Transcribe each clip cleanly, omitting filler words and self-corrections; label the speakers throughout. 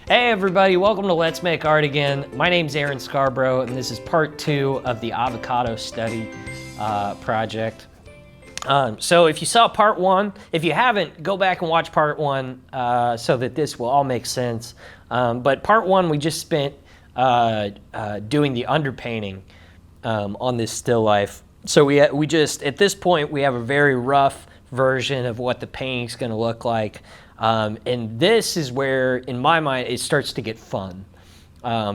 Speaker 1: Hey everybody, welcome to Let's Make Art again. My name's Aaron Scarbrough, and this is part 2 of the Avocado study project. So if you saw part 1, if you haven't, go back and watch part 1 so that this will all make sense. But part 1, we just spent doing the underpainting on this still life. So we just, at this point, we have a very rough version of what the painting's going to look like. And this is where, in my mind, it starts to get fun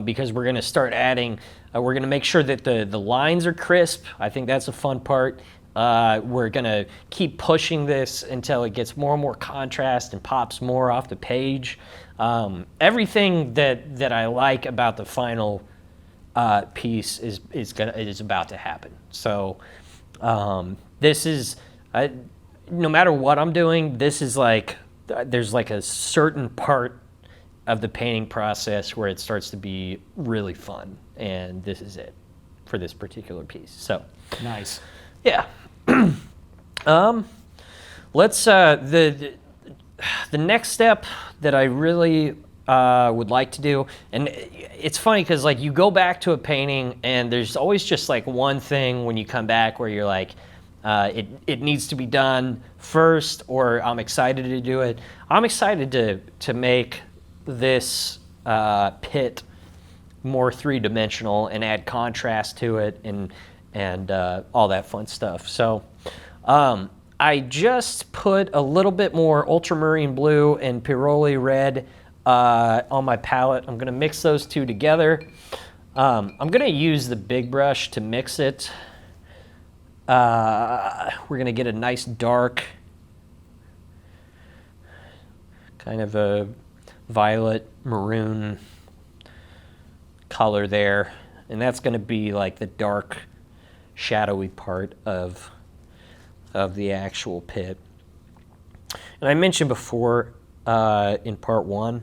Speaker 1: because we're going to start adding, we're going to make sure that the lines are crisp. I think that's a fun part. We're going to keep pushing this until it gets more and more contrast and pops more off the page. Everything that I like about the final piece is about to happen. So this is, no matter what I'm doing, this is like, there's like a certain part of the painting process where it starts to be really fun, and this is it for this particular piece. So
Speaker 2: nice.
Speaker 1: Yeah. Let's the next step that I really would like to do, and it's funny because like you go back to a painting and there's always just like one thing when you come back where you're like, it needs to be done first, or I'm excited to do it. I'm excited to make this pit more three-dimensional and add contrast to it and all that fun stuff. So I just put a little bit more ultramarine blue and Piroli red on my palette. I'm gonna mix those two together. I'm gonna use the big brush to mix it. We're gonna get a nice dark, kind of a violet maroon color there, and that's gonna be like the dark, shadowy part of the actual pit. And I mentioned before in part 1,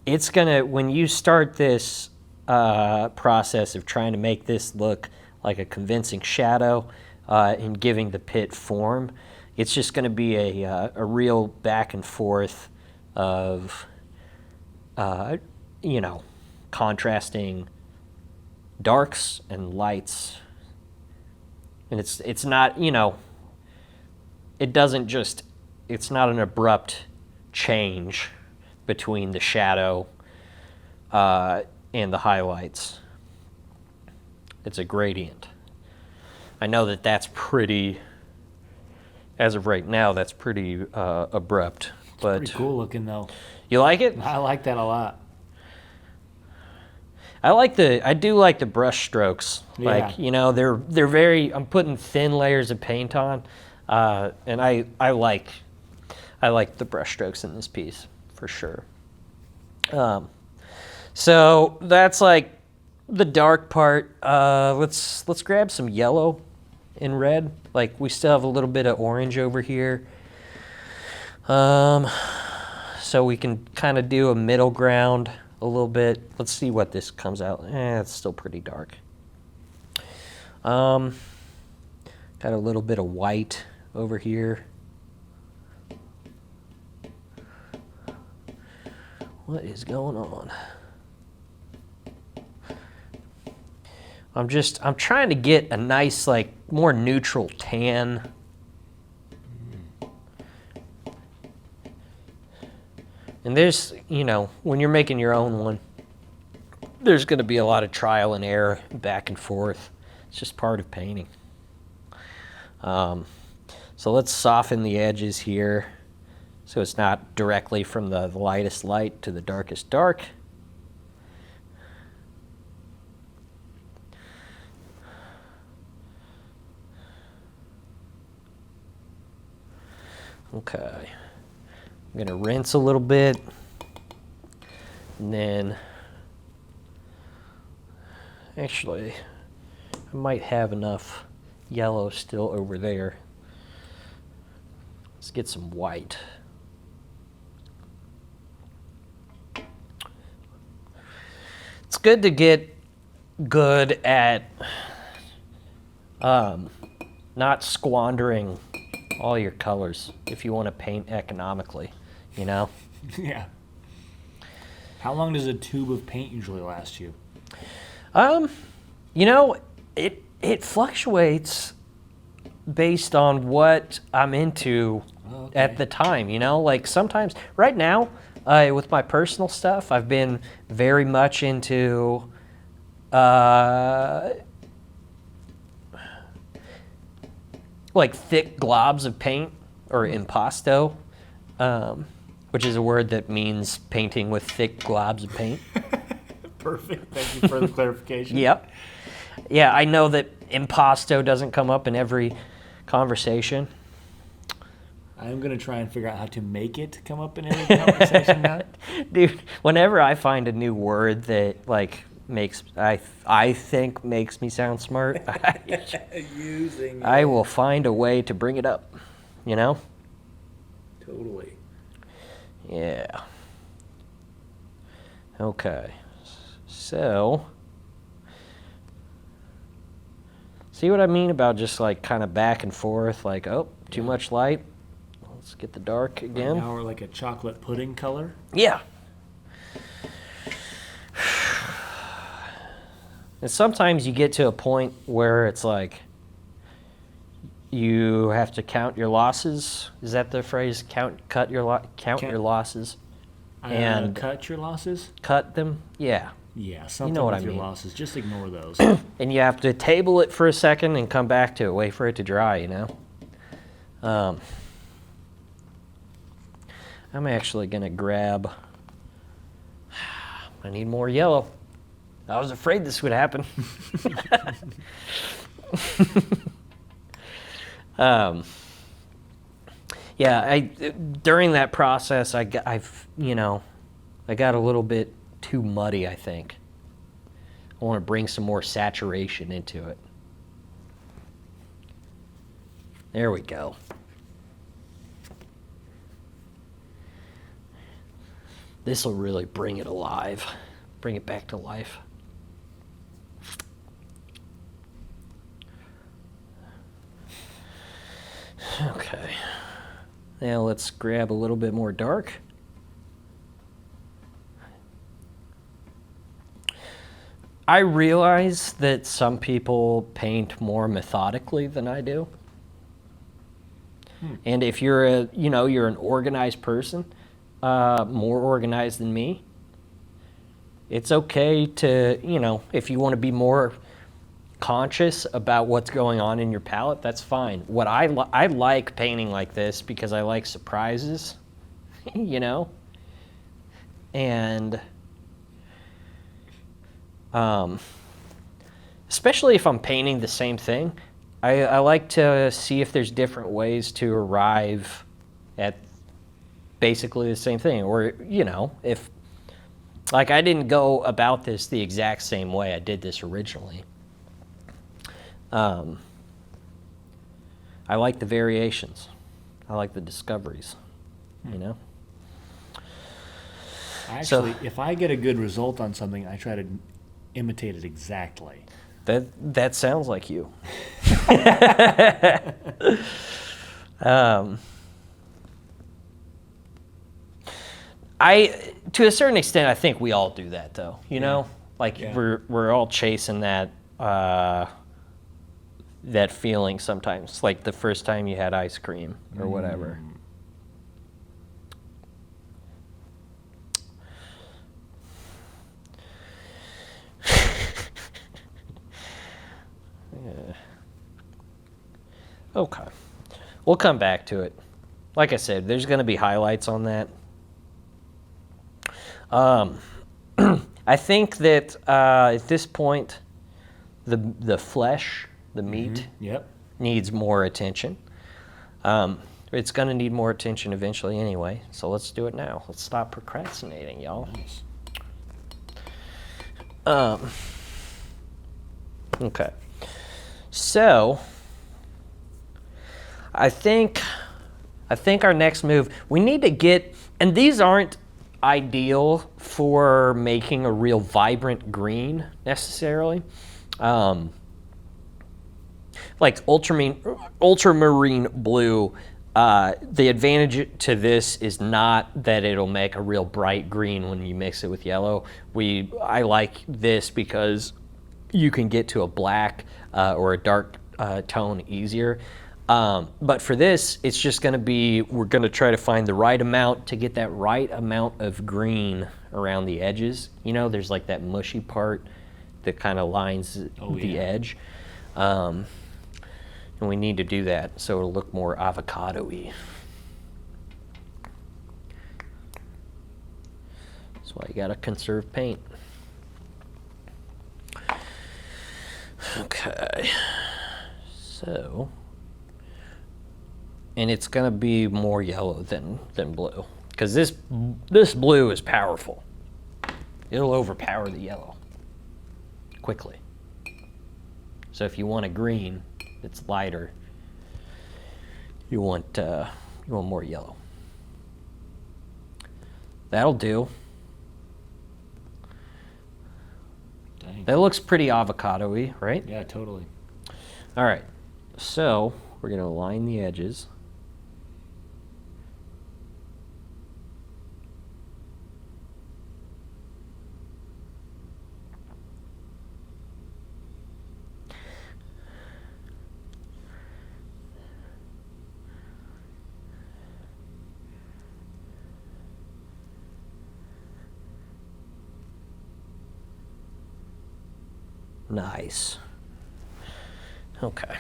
Speaker 1: it's gonna, when you start this process of trying to make this look like a convincing shadow and giving the pit form, it's just going to be a real back and forth of, you know, contrasting darks and lights. And it's not, you know, it doesn't just, it's not an abrupt change between the shadow and the highlights. It's a gradient. I know that that's pretty, as of right now, that's pretty abrupt. But
Speaker 2: pretty cool looking though.
Speaker 1: You like it?
Speaker 2: I like that a lot.
Speaker 1: I do like the brush strokes.
Speaker 2: Yeah.
Speaker 1: Like, you know, they're very, I'm putting thin layers of paint on, and I like the brush strokes in this piece for sure. So that's like the dark part. Let's grab some yellow and red. Like, we still have a little bit of orange over here. So we can kind of do a middle ground a little bit. Let's see what this comes out. It's still pretty dark. Got a little bit of white over here. What is going on? I'm trying to get a nice, like, more neutral tan. And there's, you know, when you're making your own one, there's going to be a lot of trial and error back and forth. It's just part of painting. So let's soften the edges here so it's not directly from the lightest light to the darkest dark. Okay, I'm gonna rinse a little bit, and then, actually, I might have enough yellow still over there. Let's get some white. It's good to get good at not squandering all your colors if you want to paint economically, you know?
Speaker 2: Yeah. How long does a tube of paint usually last you?
Speaker 1: You know, it fluctuates based on what I'm into at the time, you know? Like sometimes, right now, with my personal stuff, I've been very much into like thick globs of paint, or impasto, which is a word that means painting with thick globs of paint.
Speaker 2: Perfect. Thank you for the clarification.
Speaker 1: Yep. Yeah, I know that impasto doesn't come up in every conversation.
Speaker 2: I'm going to try and figure out how to make it come up in every conversation now.
Speaker 1: Dude, whenever I find a new word that like makes I think makes me sound smart, I will find a way to bring it up, you know?
Speaker 2: Totally.
Speaker 1: Yeah. Okay. So, see what I mean about just like kind of back and forth, like, oh, too much light. Let's get the dark again.
Speaker 2: Right now we're like a chocolate pudding color.
Speaker 1: Yeah. And sometimes you get to a point where it's like you have to count your losses. Is that the phrase? Count your losses.
Speaker 2: And cut your losses?
Speaker 1: Cut them? Yeah.
Speaker 2: Yeah, something
Speaker 1: You know what
Speaker 2: with
Speaker 1: I
Speaker 2: your
Speaker 1: mean.
Speaker 2: losses. Just ignore those.
Speaker 1: And you have to table it for a second and come back to it. Wait for it to dry, you know? I'm actually going to grab... I need more yellow. I was afraid this would happen. Yeah, during that process, I got a little bit too muddy, I think. I want to bring some more saturation into it. There we go. This will really bring it alive, bring it back to life. Okay. Now let's grab a little bit more dark. I realize that some people paint more methodically than I do. And if you're an organized person, more organized than me, it's okay to, if you want to be more conscious about what's going on in your palette, that's fine. What I like painting like this because I like surprises, and especially if I'm painting the same thing, I like to see if there's different ways to arrive at basically the same thing. Or, if, like, I didn't go about this the exact same way I did this originally. I like the variations. I like the discoveries,
Speaker 2: Actually, if I get a good result on something, I try to imitate it exactly.
Speaker 1: That sounds like you. To a certain extent, I think we all do that, though. We're all chasing that that feeling sometimes, like the first time you had ice cream or whatever. Yeah. Okay. We'll come back to it. Like I said, there's going to be highlights on that. I think that at this point, the flesh, the meat, needs more attention. It's going to need more attention eventually anyway, so let's do it now. Let's stop procrastinating, y'all.
Speaker 2: Nice.
Speaker 1: Okay. So, I think our next move, we need to get, and these aren't ideal for making a real vibrant green necessarily. Like ultramarine blue The advantage to this is not that it'll make a real bright green when you mix it with yellow. I like this because you can get to a black or a dark tone easier. But for this, it's just going to be, we're going to try to find the right amount to get that right amount of green around the edges. You know, there's like that mushy part that kind of lines the edge. And we need to do that so it'll look more avocado-y. That's why you gotta conserve paint. Okay, so, and it's gonna be more yellow than blue, because this blue is powerful. It'll overpower the yellow quickly. So if you want a green that's lighter, you want more yellow. That'll do.
Speaker 2: Dang.
Speaker 1: That looks pretty avocado-y, right?
Speaker 2: Yeah, totally.
Speaker 1: All right, so we're gonna line the edges. Nice. Okay.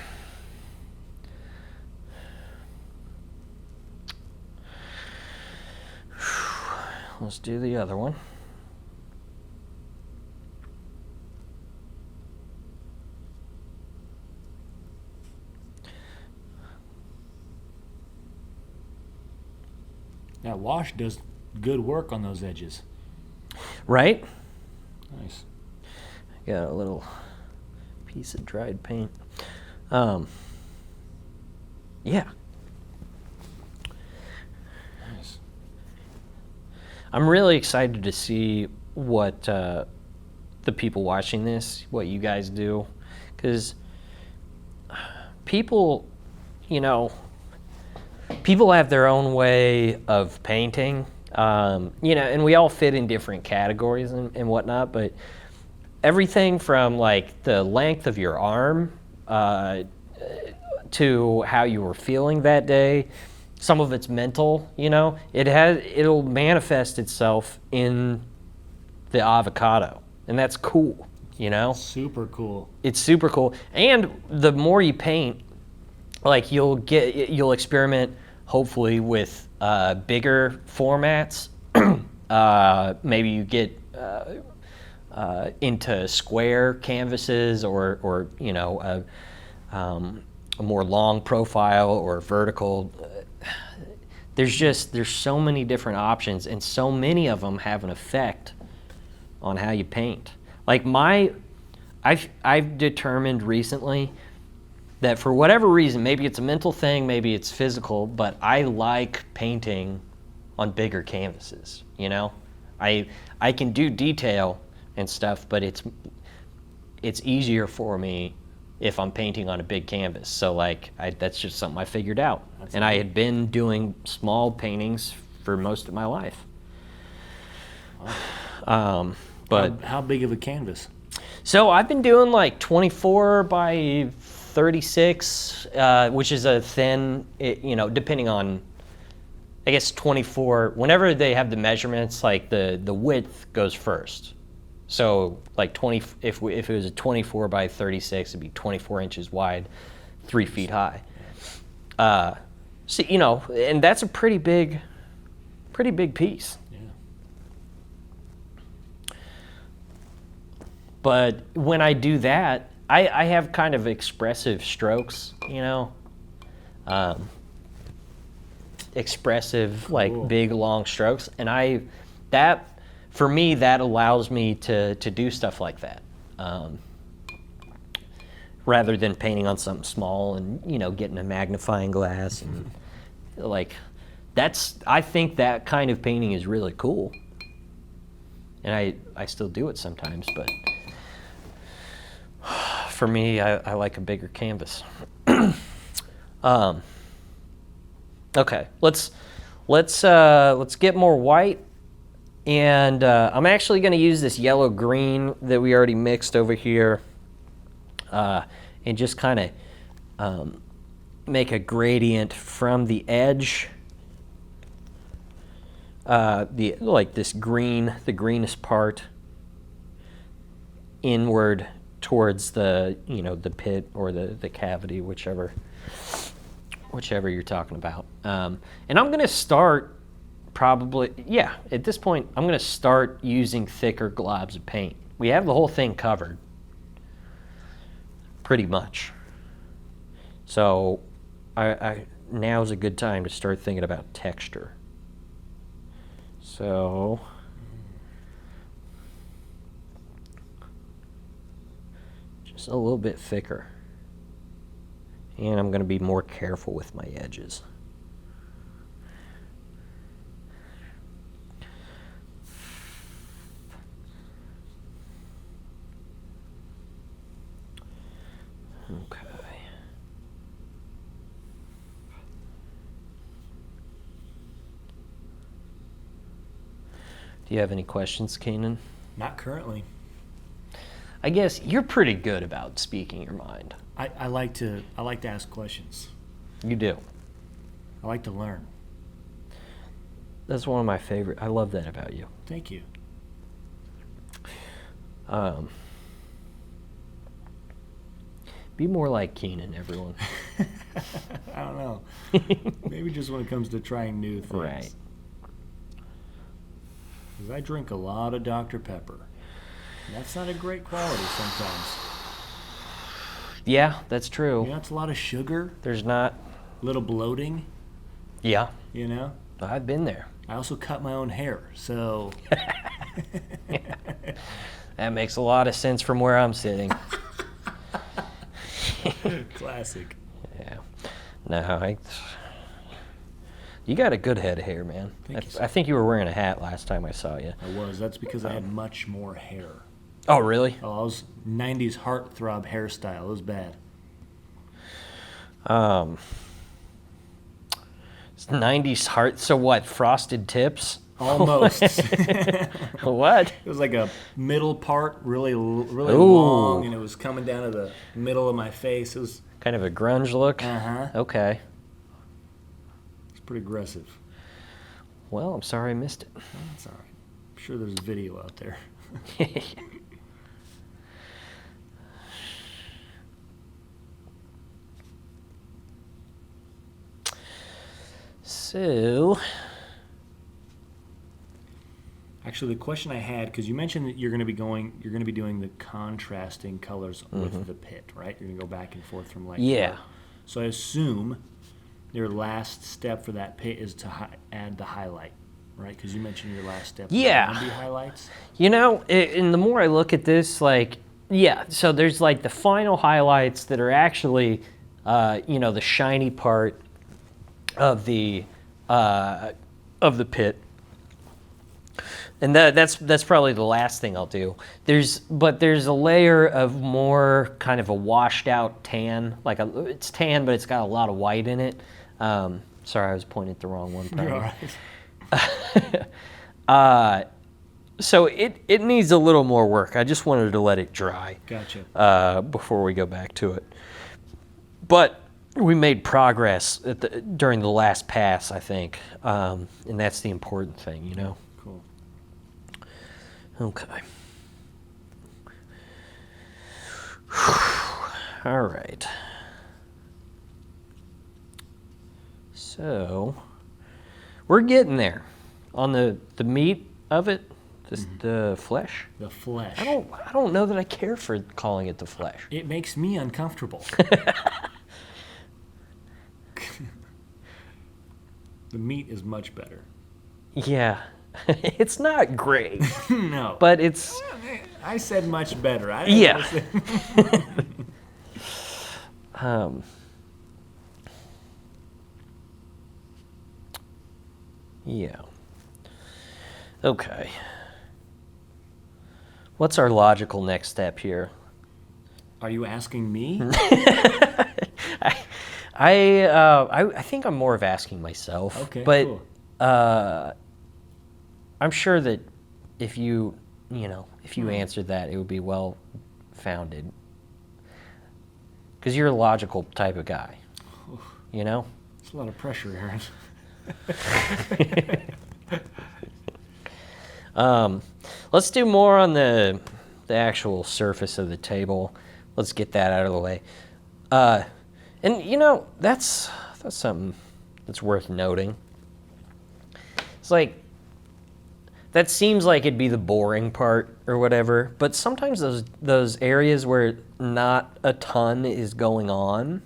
Speaker 1: Let's do the other one.
Speaker 2: That wash does good work on those edges.
Speaker 1: Right?
Speaker 2: Nice.
Speaker 1: Got a little piece of dried paint. Yeah.
Speaker 2: Nice.
Speaker 1: I'm really excited to see what the people watching this, what you guys do, because people, you know, people have their own way of painting, you know, and we all fit in different categories and whatnot, but everything from like the length of your arm to how you were feeling that day. Some of it's mental, you know. It'll manifest itself in the avocado, and that's cool, you know.
Speaker 2: Super cool.
Speaker 1: It's super cool, and the more you paint, like you'll experiment hopefully with bigger formats. Maybe you get into square canvases or you know a more long profile or vertical. There's so many different options, and so many of them have an effect on how you paint. Like I've determined recently that for whatever reason, maybe it's a mental thing, maybe it's physical, but I like painting on bigger canvases, you know? I can do detail and stuff, but it's easier for me if I'm painting on a big canvas. So like that's just something I figured out. And I had been doing small paintings for most of my life.
Speaker 2: Wow.
Speaker 1: But
Speaker 2: how big of a canvas?
Speaker 1: So I've been doing like 24 by 36, which is a thin, you know, depending on, I guess 24, whenever they have the measurements, like the width goes first. So like 20, if it was a 24 by 36, it'd be 24 inches wide, 3 feet high. So, you know, and that's a pretty big piece.
Speaker 2: Yeah.
Speaker 1: But when I do that, I have kind of expressive strokes, you know, expressive, like
Speaker 2: Cool.
Speaker 1: big, long strokes. And for me, that allows me to do stuff like that. Rather than painting on something small and, you know, getting a magnifying glass. And like, I think that kind of painting is really cool. And I still do it sometimes, but for me, I like a bigger canvas. Okay, let's get more white, and I'm actually going to use this yellow green that we already mixed over here, and just kind of make a gradient from the edge, like this green, the greenest part, inward towards the the pit or the cavity, whichever you're talking about. And I'm going to start probably, at this point, I'm going to start using thicker globs of paint. We have the whole thing covered, pretty much. So now's a good time to start thinking about texture. So just a little bit thicker. And I'm going to be more careful with my edges. Okay. Do you have any questions, Keenan?
Speaker 2: Not currently.
Speaker 1: I guess you're pretty good about speaking your mind.
Speaker 2: I like to ask questions.
Speaker 1: You do.
Speaker 2: I like to learn.
Speaker 1: That's one of my favorite. I love that about you.
Speaker 2: Thank you.
Speaker 1: Be more like Keenan, everyone.
Speaker 2: I don't know. Maybe just when it comes to trying new things.
Speaker 1: Right.
Speaker 2: Because I drink a lot of Dr. Pepper. And that's not a great quality sometimes.
Speaker 1: Yeah, that's true.
Speaker 2: You know, it's a lot of sugar.
Speaker 1: There's not.
Speaker 2: A little bloating.
Speaker 1: Yeah.
Speaker 2: You know?
Speaker 1: I've been there.
Speaker 2: I also cut my own hair, so.
Speaker 1: That makes a lot of sense from where I'm sitting.
Speaker 2: Classic.
Speaker 1: Yeah. No, you got a good head of hair, man. I think you were wearing a hat last time I saw you.
Speaker 2: I was. That's because I had much more hair.
Speaker 1: Oh, really?
Speaker 2: Oh, I was 90s heartthrob hairstyle. It was bad.
Speaker 1: It's 90s heart. So what? Frosted tips?
Speaker 2: Almost.
Speaker 1: What?
Speaker 2: It was like a middle part, really
Speaker 1: Ooh.
Speaker 2: long, and it was coming down to the middle of my face. It was
Speaker 1: Kind of a grunge look?
Speaker 2: Uh-huh.
Speaker 1: Okay.
Speaker 2: It's pretty aggressive.
Speaker 1: Well, I'm sorry I missed it.
Speaker 2: That's all right. I'm sure there's a video out there.
Speaker 1: So,
Speaker 2: Actually, the question I had, because you mentioned that you're going to be doing the contrasting colors with the pit, right? You're going to go back and forth from light.
Speaker 1: Yeah.
Speaker 2: color. So I assume your last step for that pit is to add the highlight, right? Because you mentioned your last step.
Speaker 1: Yeah.
Speaker 2: Would be highlights.
Speaker 1: you know, and the more I look at this, like, yeah, so there's like the final highlights that are actually, the shiny part of the pit. And that's probably the last thing I'll do. There's a layer of more kind of a washed out tan, it's tan, but it's got a lot of white in it. Sorry, I was pointing at the wrong one. Probably.
Speaker 2: You're all right.
Speaker 1: So it needs a little more work. I just wanted to let it dry.
Speaker 2: Gotcha.
Speaker 1: Before we go back to it. But we made progress during the last pass, I think, and that's the important thing, you know.
Speaker 2: Cool.
Speaker 1: Okay. All right. So we're getting there on the meat of it, the flesh.
Speaker 2: The flesh.
Speaker 1: I don't know that I care for calling it the flesh.
Speaker 2: It makes me uncomfortable. The meat is much better.
Speaker 1: Yeah. It's not great,
Speaker 2: No.
Speaker 1: but it's
Speaker 2: I said much better. I didn't
Speaker 1: yeah.
Speaker 2: say-
Speaker 1: Yeah. Okay. What's our logical next step here?
Speaker 2: Are you asking me?
Speaker 1: I think I'm more of asking myself.
Speaker 2: Okay,
Speaker 1: but
Speaker 2: cool.
Speaker 1: I'm sure that if you answered that, it would be well founded. Because you're a logical type of guy, you know?
Speaker 2: It's a lot of pressure, Aaron.
Speaker 1: Let's do more on the actual surface of the table. Let's get that out of the way. And that's something that's worth noting. It's like, that seems like it'd be the boring part or whatever, but sometimes those areas where not a ton is going on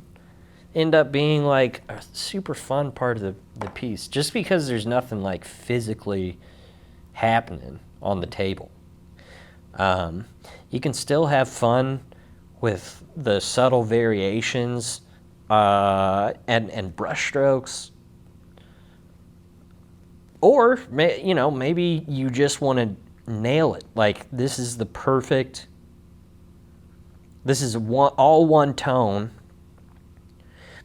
Speaker 1: end up being like a super fun part of the piece, just because there's nothing like physically happening on the table. You can still have fun with the subtle variations and brush strokes. Or, maybe you just want to nail it. Like, this is all one tone,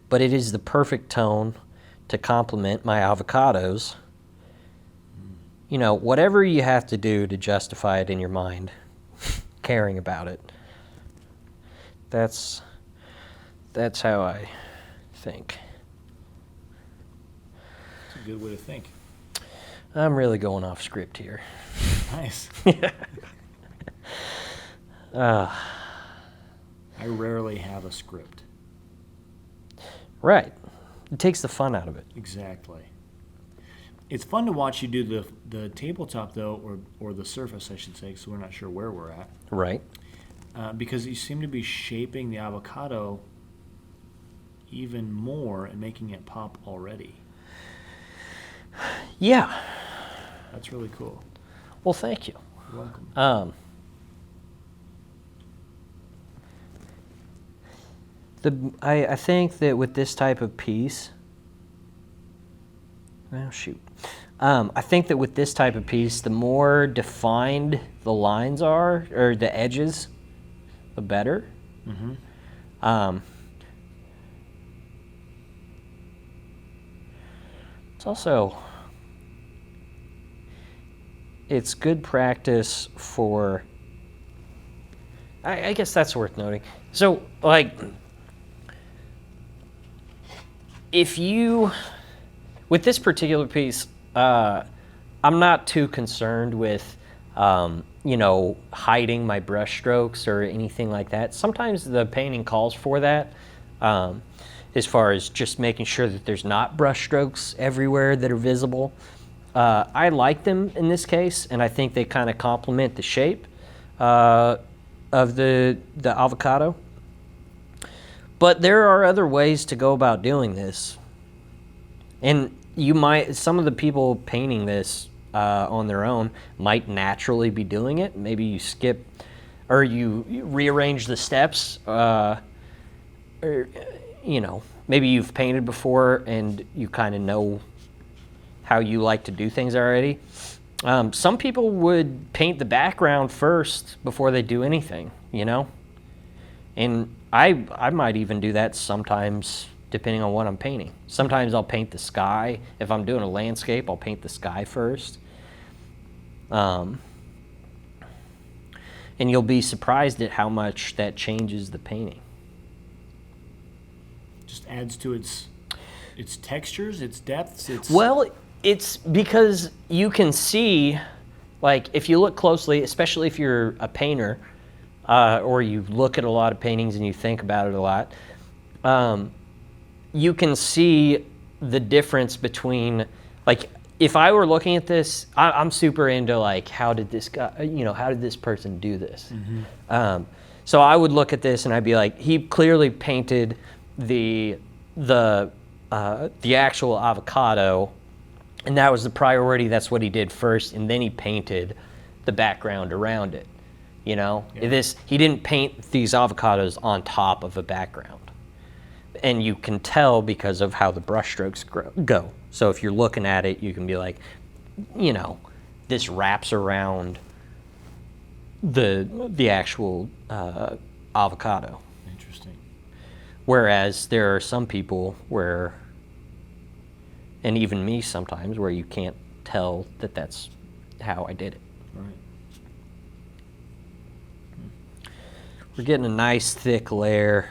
Speaker 1: but it is the perfect tone to complement my avocados. Whatever you have to do to justify it in your mind, caring about it. That's how I think.
Speaker 2: It's a good way to think.
Speaker 1: I'm really going off script here.
Speaker 2: Nice.
Speaker 1: uh,
Speaker 2: I rarely have a script.
Speaker 1: Right. It takes the fun out of it.
Speaker 2: Exactly. It's fun to watch you do the tabletop, though, or the surface, I should say, so we're not sure where we're at.
Speaker 1: Right.
Speaker 2: Because you seem to be shaping the avocado even more and making it pop already.
Speaker 1: Yeah.
Speaker 2: That's really cool.
Speaker 1: Well, thank you.
Speaker 2: You're welcome.
Speaker 1: I think that with this type of piece, I think that with this type of piece, the more defined the lines are, or the edges, the better.
Speaker 2: Mm-hmm.
Speaker 1: It's also, it's good practice for, I guess that's worth noting. So, like, if you, with this particular piece, I'm not too concerned with, hiding my brush strokes or anything like that. Sometimes the painting calls for that, as far as just making sure that there's not brush strokes everywhere that are visible. I like them in this case, and I think they kind of complement the shape of the avocado. But there are other ways to go about doing this. And some of the people painting this on their own might naturally be doing it. Maybe you skip, or you rearrange the steps, or, maybe you've painted before and you kind of know how you like to do things already. Some people would paint the background first before they do anything, And I might even do that sometimes, depending on what I'm painting. Sometimes I'll paint the sky. If I'm doing a landscape, I'll paint the sky first. And you'll be surprised at how much that changes the painting.
Speaker 2: Just adds to its textures, its depths,
Speaker 1: Well, it's because you can see, like, if you look closely, especially if you're a painter, or you look at a lot of paintings and you think about it a lot, you can see the difference between, like, if I were looking at this, I'm super into, like, how did this person do this? Mm-hmm. So I would look at this and I'd be like, he clearly painted the actual avocado, and that was the priority. That's what he did first, and then he painted the background around it. Yeah. He didn't paint these avocados on top of a background. And you can tell because of how the brush strokes go. So if you're looking at it, you can be like, this wraps around the actual avocado.
Speaker 2: Interesting.
Speaker 1: Whereas there are some people where, and even me sometimes, where you can't tell that that's how I did it.
Speaker 2: Right.
Speaker 1: We're getting a nice thick layer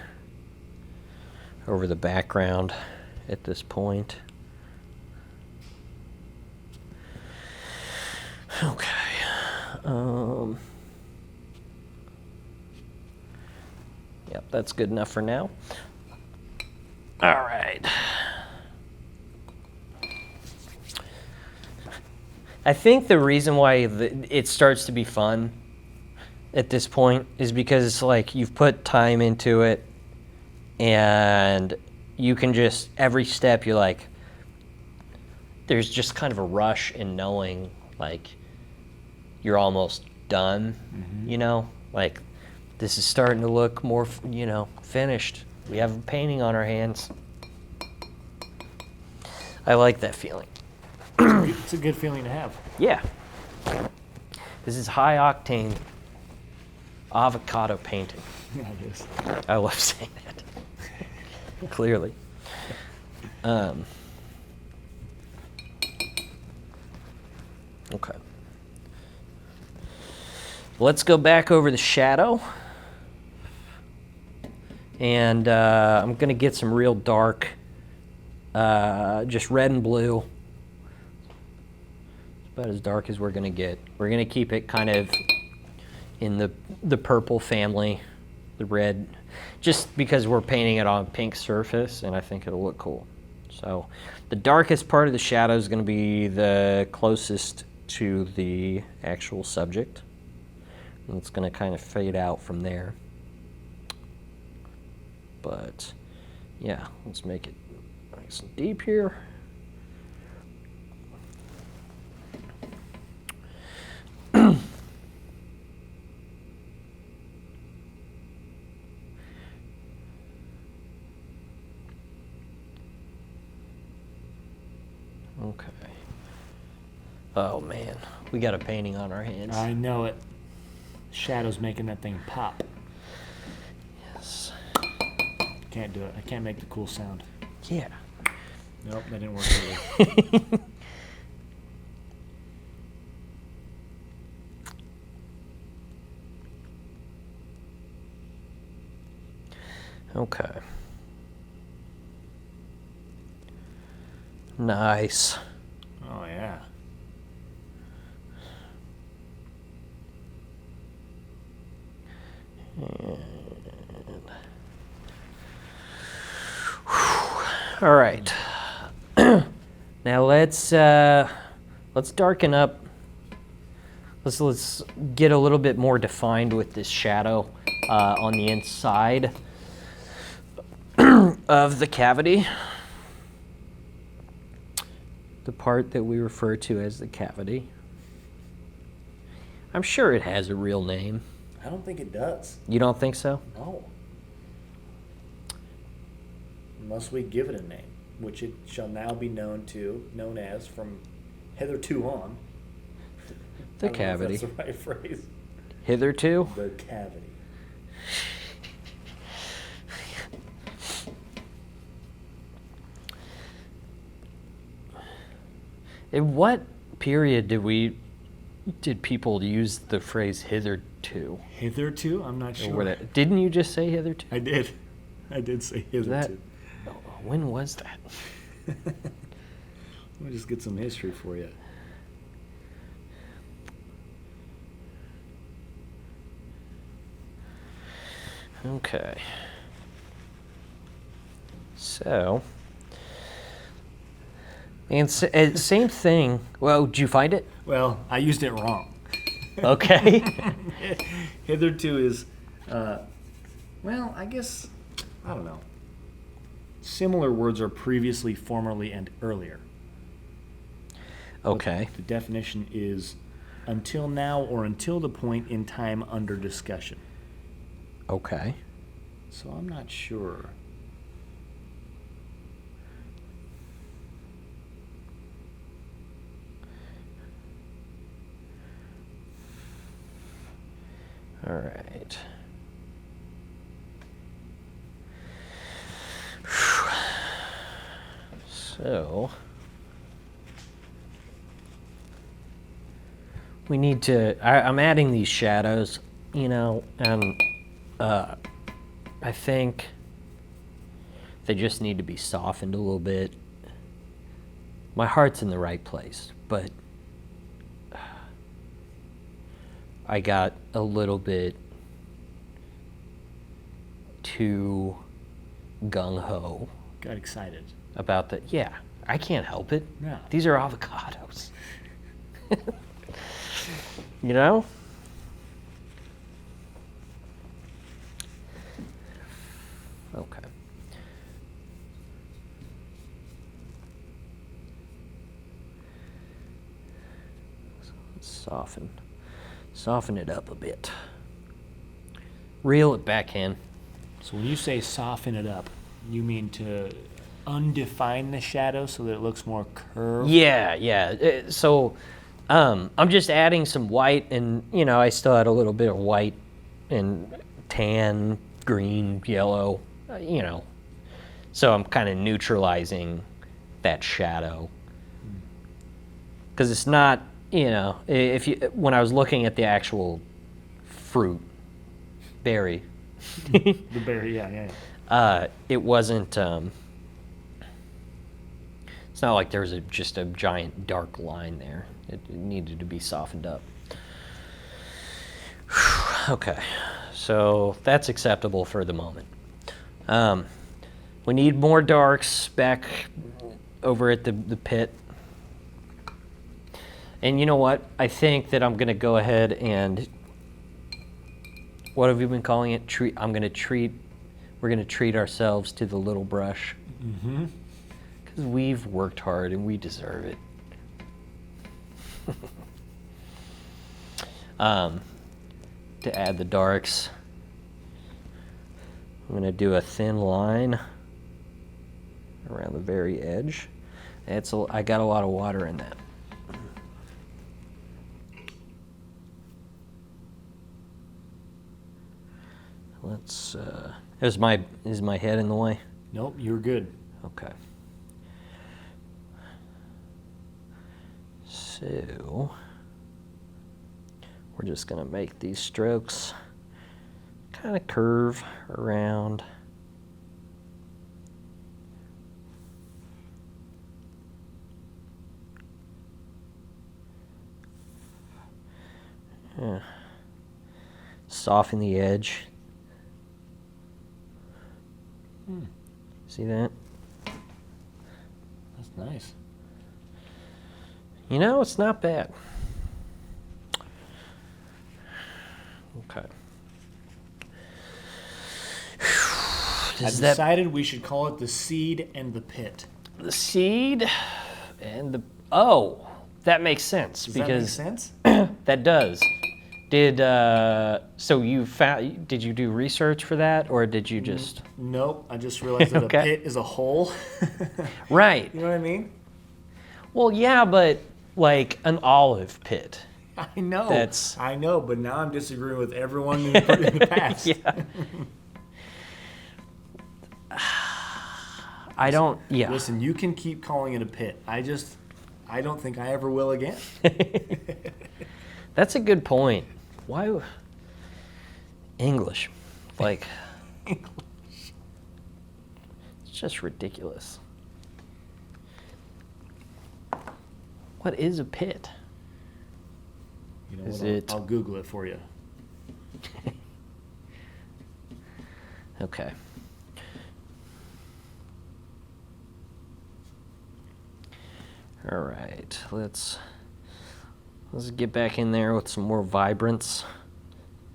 Speaker 1: over the background at this point. Okay. Yep, that's good enough for now. All right. I think the reason why it starts to be fun at this point is because it's like you've put time into it, and you can just, every step you're like, there's just kind of a rush in knowing like you're almost done, you know? Like, this is starting to look more, you know, finished. We have a painting on our hands. I like that feeling.
Speaker 2: It's a good feeling to have.
Speaker 1: Yeah. This is high octane avocado painting.
Speaker 2: Yeah, it is.
Speaker 1: I love saying that. Clearly. Okay. Let's go back over the shadow. And I'm going to get some real dark, just red and blue. It's about as dark as we're going to get. We're going to keep it kind of in the purple family, the red, just because we're painting it on a pink surface, and I think it'll look cool. So the darkest part of the shadow is going to be the closest to the actual subject. And it's going to kind of fade out from there. But yeah, let's make it nice and deep here. Okay. Oh man, we got a painting on our hands.
Speaker 2: I know it. Shadow's making that thing pop.
Speaker 1: Yes.
Speaker 2: Can't do it. I can't make the cool sound.
Speaker 1: Yeah.
Speaker 2: Nope, that didn't work either.
Speaker 1: Okay. Nice.
Speaker 2: Oh, yeah.
Speaker 1: All right. Now let's darken up. Let's get a little bit more defined with this shadow on the inside of the cavity. The part that we refer to as the cavity. I'm sure it has a real name.
Speaker 2: I don't think it does.
Speaker 1: You don't think so?
Speaker 2: No. Unless we give it a name, which it shall now be known as from hitherto on.
Speaker 1: The
Speaker 2: I don't know if
Speaker 1: cavity.
Speaker 2: that's the right phrase.
Speaker 1: Hitherto?
Speaker 2: The cavity.
Speaker 1: In what period did people use the phrase hitherto?
Speaker 2: Hitherto? I'm not sure.
Speaker 1: Didn't you just say hitherto?
Speaker 2: I did. I did say hitherto.
Speaker 1: When was that?
Speaker 2: Let me just get some history for you.
Speaker 1: Okay. So, and same thing. Well, did you find it?
Speaker 2: Well, I used it wrong.
Speaker 1: Okay.
Speaker 2: Hitherto is, well, I guess, I don't know. Similar words are previously, formerly, and earlier.
Speaker 1: Okay.
Speaker 2: But the definition is until now or until the point in time under discussion.
Speaker 1: Okay.
Speaker 2: So I'm not sure.
Speaker 1: All right. So we need to, I'm adding these shadows, you know, and I think they just need to be softened a little bit. My heart's in the right place, but I got a little bit too gung-ho.
Speaker 2: Got excited.
Speaker 1: About the, yeah, I can't help it.
Speaker 2: No.
Speaker 1: These are avocados. You know? Okay. So let's soften it up a bit. Reel it back in.
Speaker 2: So when you say soften it up, you mean to undefine the shadow so that it looks more curved?
Speaker 1: Yeah. So I'm just adding some white, and you know, I still had a little bit of white and tan, green, yellow, you know. So I'm kind of neutralizing that shadow. Because it's not, you know, when I was looking at the actual fruit, berry.
Speaker 2: The berry, yeah.
Speaker 1: It wasn't, it's not like there was just a giant dark line there. It needed to be softened up. Okay, so that's acceptable for the moment. We need more darks back over at the pit. And you know what? I think that I'm going to go ahead and, what have we been calling it? We're going to treat ourselves to the little brush.
Speaker 2: Mm-hmm.
Speaker 1: Because we've worked hard and we deserve it. To add the darks, I'm going to do a thin line around the very edge. I got a lot of water in that. Let's, is my head in the way?
Speaker 2: Nope, you're good.
Speaker 1: Okay. So, we're just going to make these strokes kind of curve around. Yeah. Soften the edge. See that?
Speaker 2: That's nice.
Speaker 1: You know, it's not bad. Okay.
Speaker 2: I decided we should call it the seed and the pit.
Speaker 1: The seed and the... Oh, that makes sense.
Speaker 2: Does
Speaker 1: because
Speaker 2: that make sense?
Speaker 1: That does. So did you do research for that, or did you just...
Speaker 2: Nope, I just realized that
Speaker 1: Okay.
Speaker 2: a pit is a hole.
Speaker 1: Right.
Speaker 2: You know what I mean?
Speaker 1: Well, yeah, but like an olive pit.
Speaker 2: I know.
Speaker 1: That's...
Speaker 2: I know, but now I'm disagreeing with everyone in the past.
Speaker 1: Yeah. I don't... Yeah.
Speaker 2: Listen, you can keep calling it a pit. I don't think I ever will again.
Speaker 1: That's a good point. Why... English. Like...
Speaker 2: English.
Speaker 1: It's just ridiculous. What is a pit?
Speaker 2: You know
Speaker 1: Is
Speaker 2: what?
Speaker 1: it...
Speaker 2: I'll Google it for you.
Speaker 1: Okay. All right, let's get back in there with some more vibrance.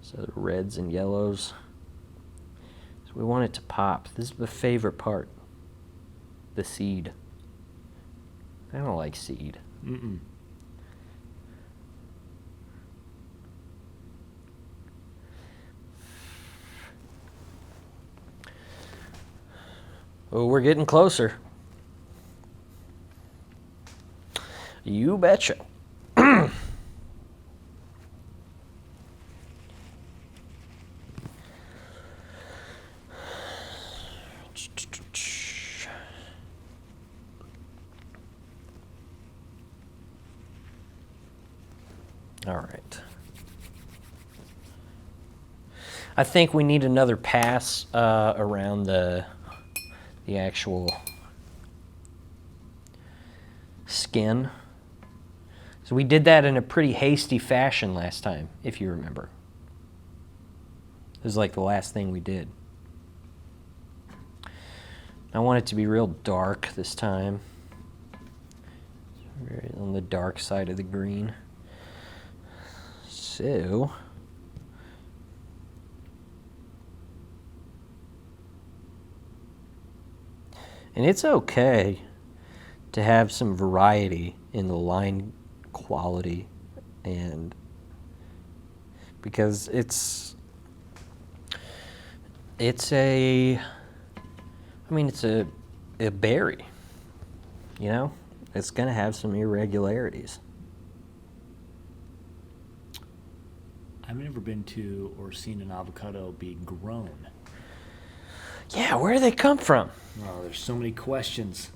Speaker 1: So the reds and yellows. So we want it to pop. This is the favorite part. The seed. I don't like seed.
Speaker 2: Mm-mm.
Speaker 1: Oh, we're getting closer. You betcha. All right. I think we need another pass around the actual skin. So we did that in a pretty hasty fashion last time, if you remember. It was like the last thing we did. I want it to be real dark this time. Very on the dark side of the green. So... And it's okay to have some variety in the line quality, and because it's a berry, you know? It's gonna have some irregularities.
Speaker 2: I've never been to or seen an avocado be grown.
Speaker 1: Yeah, where do they come from?
Speaker 2: Oh, there's so many questions.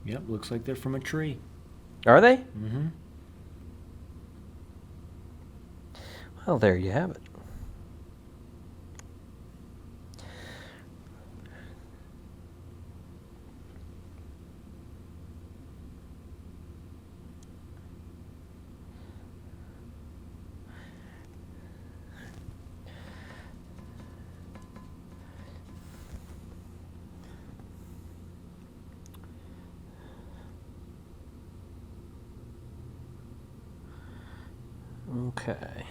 Speaker 2: Yep, looks like they're from a tree.
Speaker 1: Are they?
Speaker 2: Mm-hmm.
Speaker 1: Well, there you have it. Okay.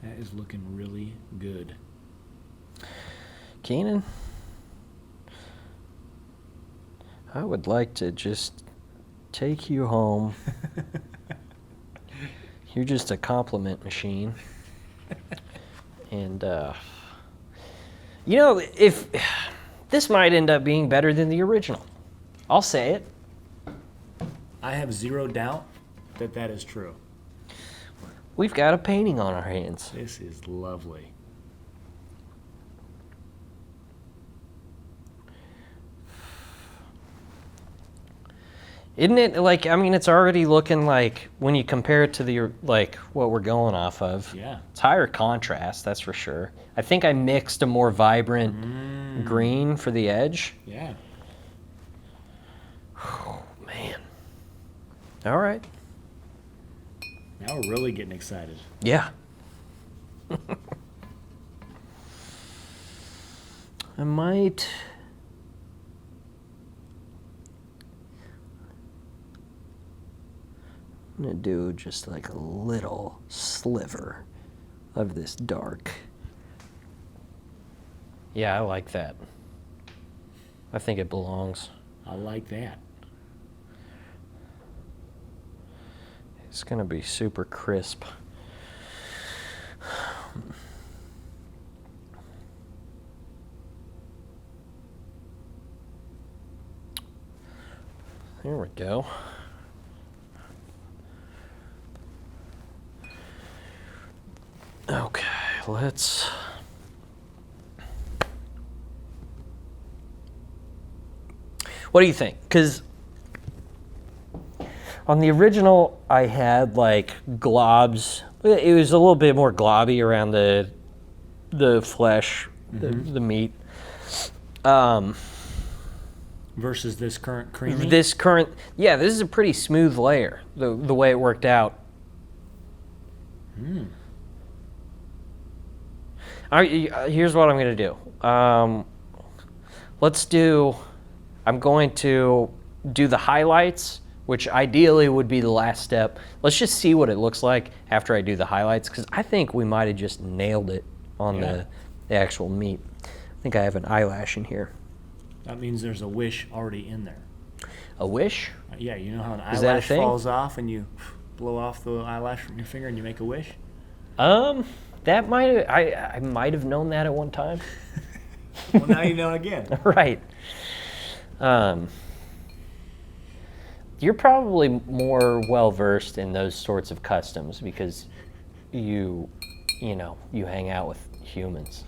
Speaker 2: That is looking really good.
Speaker 1: Keenan, I would like to just take you home. You're just a compliment machine. And, you know, if this might end up being better than the original. I'll say it.
Speaker 2: I have zero doubt that that is true.
Speaker 1: We've got a painting on our hands.
Speaker 2: This is lovely.
Speaker 1: Isn't it like, I mean, it's already looking like, when you compare it to the, like, what we're going off of,
Speaker 2: Yeah.
Speaker 1: it's higher contrast, that's for sure. I think I mixed a more vibrant green for the edge.
Speaker 2: Yeah.
Speaker 1: Oh, man. All right.
Speaker 2: Now we're really getting excited.
Speaker 1: Yeah. I might... I'm gonna do just like a little sliver of this dark. Yeah, I like that. I think it belongs.
Speaker 2: I like that.
Speaker 1: It's gonna be super crisp. There we go. Okay, let's... What do you think? Because on the original, I had like globs. It was a little bit more globby around the flesh, the meat.
Speaker 2: Versus this current creamy?
Speaker 1: Yeah, this is a pretty smooth layer, the way it worked out. Here's what I'm going to do. Let's do I'm going to do the highlights, which ideally would be the last step. Let's just see what it looks like after I do the highlights, because I think we might have just nailed it on the actual meat. I think I have an eyelash in here.
Speaker 2: That means there's a wish already in there.
Speaker 1: A wish?
Speaker 2: Yeah, you know how an
Speaker 1: Is that a
Speaker 2: eyelash
Speaker 1: thing?
Speaker 2: falls off and you blow off the eyelash from your finger and you make a wish?
Speaker 1: That might I might have known that at one time.
Speaker 2: Well, now you know again.
Speaker 1: Right. You're probably more well versed in those sorts of customs because you hang out with humans.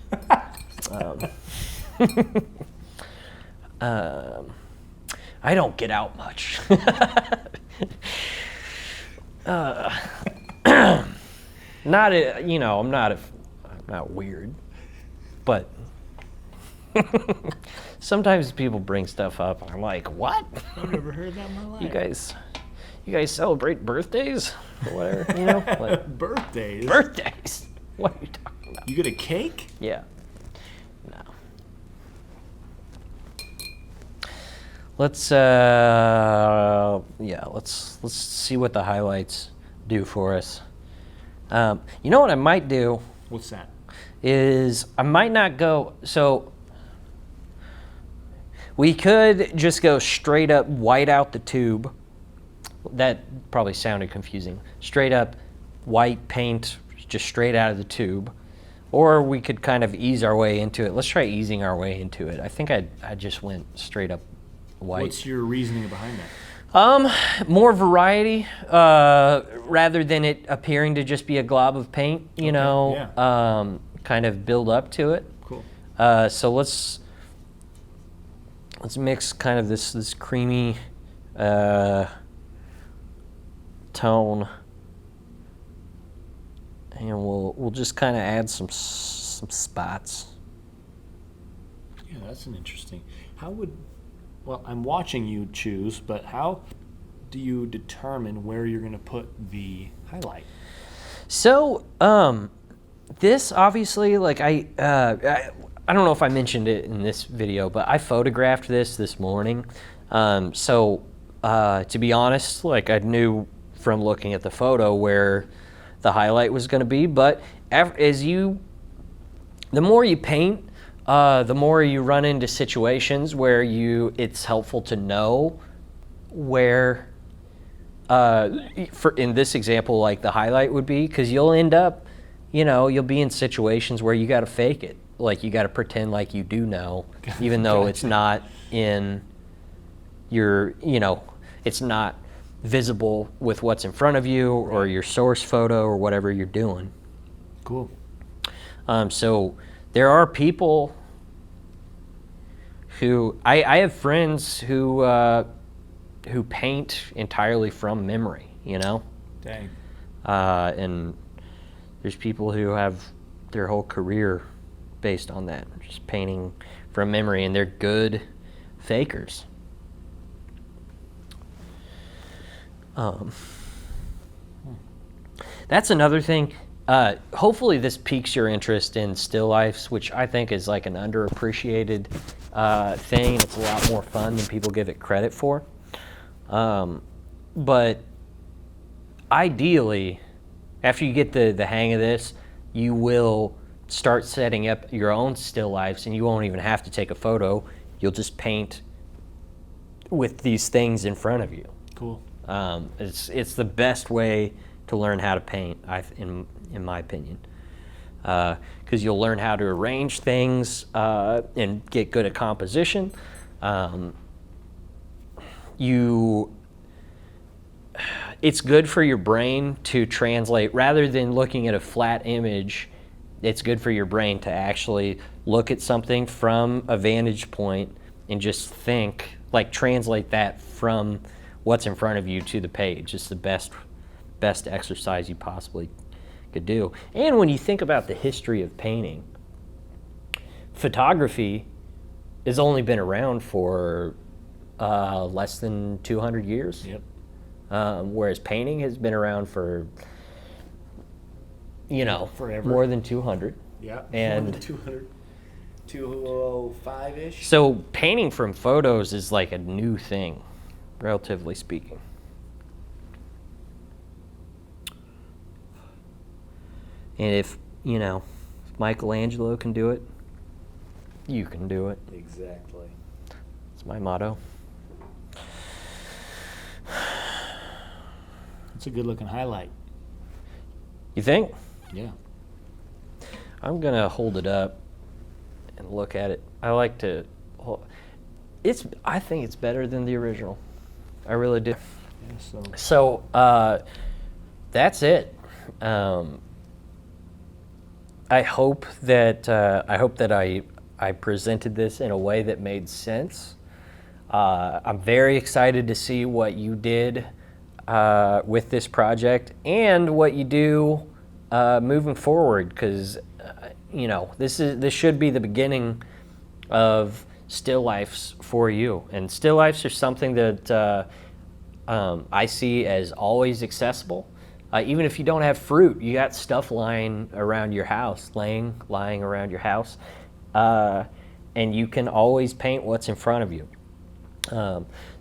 Speaker 1: I don't get out much. I'm not weird, but sometimes people bring stuff up and I'm like, what?
Speaker 2: I've never heard that in my life.
Speaker 1: You guys celebrate birthdays or whatever, like
Speaker 2: Birthdays?
Speaker 1: birthdays. What are you talking about?
Speaker 2: You get a cake?
Speaker 1: Yeah. No. Let's see what the highlights do for us. You know what I might do
Speaker 2: What's that?
Speaker 1: is I might not go, so we could just go straight up white out the tube. That probably sounded confusing. Straight up white paint, just straight out of the tube. Or we could kind of ease our way into it. Let's try easing our way into it. I think I just went straight up white.
Speaker 2: What's your reasoning behind that?
Speaker 1: More variety, rather than it appearing to just be a glob of paint, kind of build up to it.
Speaker 2: Cool.
Speaker 1: So let's mix kind of this creamy tone, and we'll just kind of add some spots.
Speaker 2: Yeah, that's an interesting. Well, I'm watching you choose, but how do you determine where you're going to put the highlight?
Speaker 1: So, this obviously, like I don't know if I mentioned it in this video, but I photographed this morning. To be honest, like I knew from looking at the photo where the highlight was going to be, but the more you paint, the more you run into situations where it's helpful to know where, in this example, like the highlight would be, because you'll end up, you'll be in situations where you got to fake it. Like you got to pretend like you do know, even though it's not in your, it's not visible with what's in front of you or your source photo or whatever you're doing.
Speaker 2: Cool.
Speaker 1: So there are people who I have friends who paint entirely from memory,
Speaker 2: Dang.
Speaker 1: and there's people who have their whole career based on that, just painting from memory, and they're good fakers. That's another thing. Hopefully this piques your interest in still lifes, which I think is like an underappreciated thing. It's a lot more fun than people give it credit for. But ideally, after you get the hang of this, you will start setting up your own still lifes, and you won't even have to take a photo. You'll just paint with these things in front of you.
Speaker 2: Cool.
Speaker 1: It's the best way to learn how to paint, in my opinion, because you'll learn how to arrange things and get good at composition. It's good for your brain to translate rather than looking at a flat image. It's good for your brain to actually look at something from a vantage point and just think, like translate that from what's in front of you to the page. It's the best exercise you possibly could do. And when you think about the history of painting, photography has only been around for less than 200 years.
Speaker 2: Yep.
Speaker 1: Whereas painting has been around for,
Speaker 2: forever.
Speaker 1: more than 200.
Speaker 2: Yeah.
Speaker 1: And
Speaker 2: more than 200.
Speaker 3: 205-ish.
Speaker 1: So painting from photos is like a new thing, relatively speaking. And if, you know, if Michelangelo can do it, you can do it.
Speaker 3: Exactly.
Speaker 1: That's my motto.
Speaker 2: It's a good looking highlight.
Speaker 1: You think?
Speaker 2: Yeah.
Speaker 1: I'm gonna hold it up and look at it. I like to. I think it's better than the original. I really do.
Speaker 2: Yeah,
Speaker 1: So that's it. I hope that I presented this in a way that made sense. I'm very excited to see what you did with this project and what you do moving forward, because you know, this should be the beginning of still lifes for you, and still lifes are something that I see as always accessible. Even if you don't have fruit, you got stuff lying around your house, lying around your house, and you can always paint what's in front of you.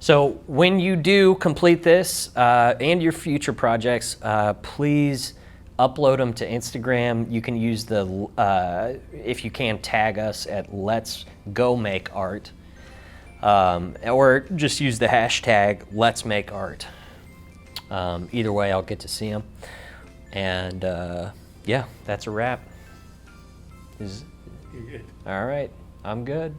Speaker 1: So when you do complete this and your future projects, please upload them to Instagram. You can use if you can, tag us at Let's Go Make Art, or just use the hashtag Let's Make Art. Either way, I'll get to see them. And yeah, that's a wrap.
Speaker 3: You're good.
Speaker 1: All right, I'm good.